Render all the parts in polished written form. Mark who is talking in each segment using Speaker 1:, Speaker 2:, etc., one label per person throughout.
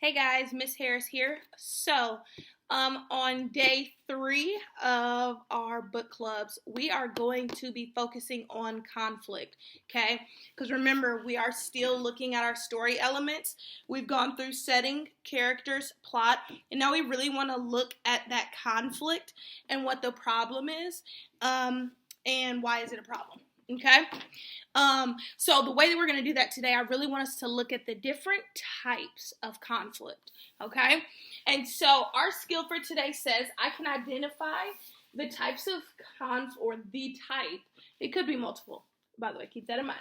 Speaker 1: Hey guys, Miss Harris here. On day 3 of our book clubs, we are going to be focusing on conflict, okay? Because remember, we are still looking at our story elements. We've gone through setting, characters, plot, and now we really want to look at that conflict and what the problem is, and why is it a problem, okay? So the way that we're going to do that today, I really want us to look at the different types of conflict, okay? And so our skill for today says I can identify the types of the type, it could be multiple, by the way, keep that in mind,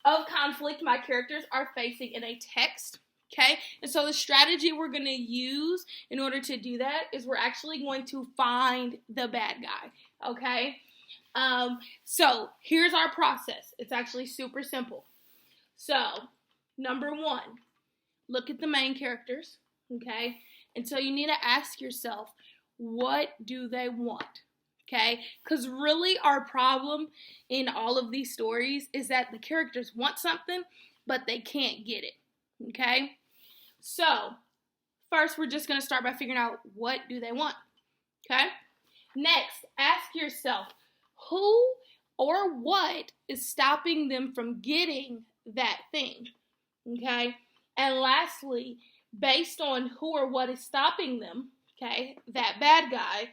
Speaker 1: of conflict my characters are facing in a text, okay? And so the strategy we're going to use in order to do that is we're actually going to find the bad guy, okay? So here's our process. It's actually super simple. So, number 1, look at the main characters, okay? And so you need to ask yourself, what do they want? Okay? Because really our problem in all of these stories is that the characters want something, but they can't get it, okay? So, first we're just going to start by figuring out what do they want, okay? Next, ask yourself, who or what is stopping them from getting that thing, okay? And lastly, based on who or what is stopping them, okay, that bad guy,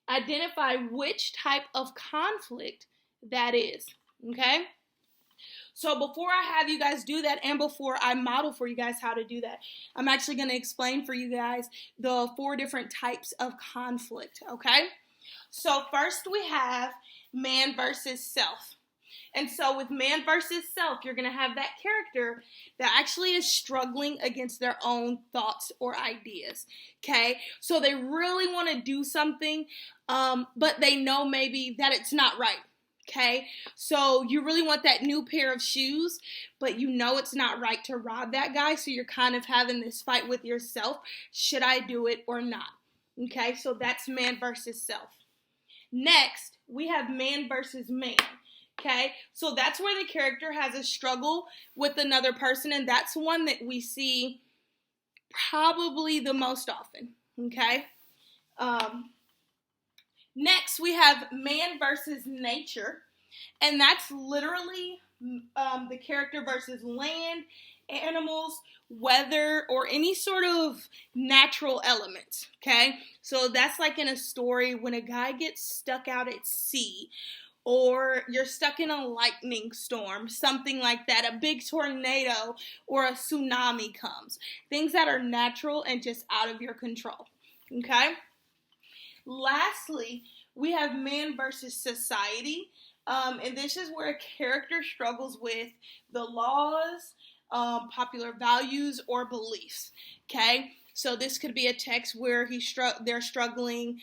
Speaker 1: identify which type of conflict that is, okay? So before I have you guys do that and before I model for you guys how to do that, I'm actually going to explain for you guys the 4 different types of conflict, okay? So first we have man versus self. And so with man versus self, you're going to have that character that actually is struggling against their own thoughts or ideas, okay? So they really want to do something, but they know maybe that it's not right, okay? So you really want that new pair of shoes, but you know it's not right to rob that guy, so you're kind of having this fight with yourself. Should I do it or not? Okay, so that's man versus self. Next, we have man versus man, okay? So that's where the character has a struggle with another person, and that's one that we see probably the most often, okay? Next, we have man versus nature, and that's literally the character versus land, animals, weather, or any sort of natural elements, okay? So that's like in a story when a guy gets stuck out at sea, or you're stuck in a lightning storm, something like that, a big tornado or a tsunami comes. Things that are natural and just out of your control, okay? Lastly, we have man versus society, and this is where a character struggles with the laws, popular values, or beliefs, okay? So this could be a text where they're struggling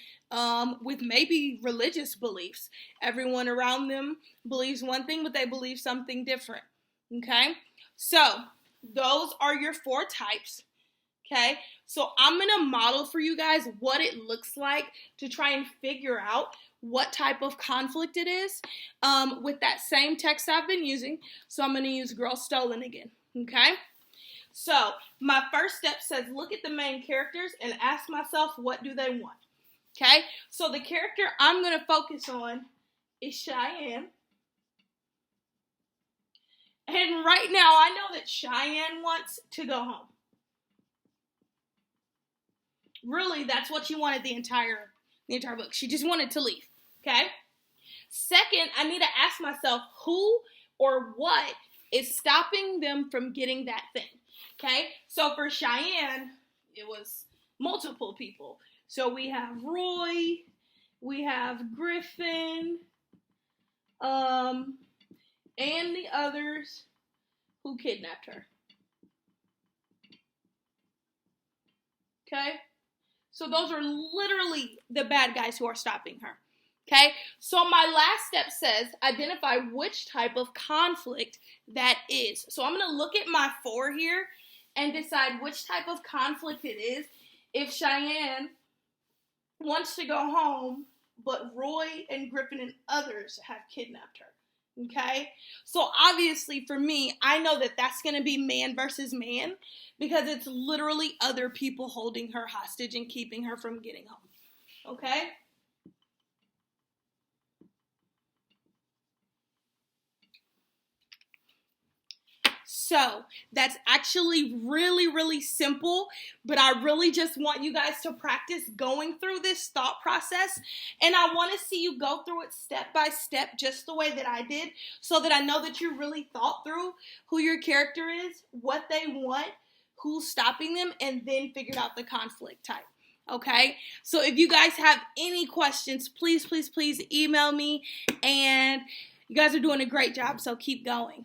Speaker 1: with maybe religious beliefs. Everyone around them believes one thing, but they believe something different, okay? So those are your 4 types, okay? So I'm going to model for you guys what it looks like to try and figure out what type of conflict it is with that same text I've been using. So I'm going to use Girl Stolen again, okay? So my first step says look at the main characters and ask myself, what do they want? Okay? So the character I'm going to focus on is Cheyenne. And right now I know that Cheyenne wants to go home. Really, that's what she wanted the entire book. She just wanted to leave, okay? Second, I need to ask myself who or what is stopping them from getting that thing, okay? So for Cheyenne, it was multiple people. So we have Roy, we have Griffin, and the others who kidnapped her, okay? So those are literally the bad guys who are stopping her, okay? So my last step says identify which type of conflict that is. So I'm going to look at my 4 here and decide which type of conflict it is if Cheyenne wants to go home, but Roy and Griffin and others have kidnapped her, Okay? So obviously for me, I know that that's going to be man versus man because it's literally other people holding her hostage and keeping her from getting home. Okay? So that's actually really, really simple, but I really just want you guys to practice going through this thought process. And I want to see you go through it step by step, just the way that I did, so that I know that you really thought through who your character is, what they want, who's stopping them, and then figured out the conflict type. Okay, so if you guys have any questions, please, please, please email me. And you guys are doing a great job, so keep going.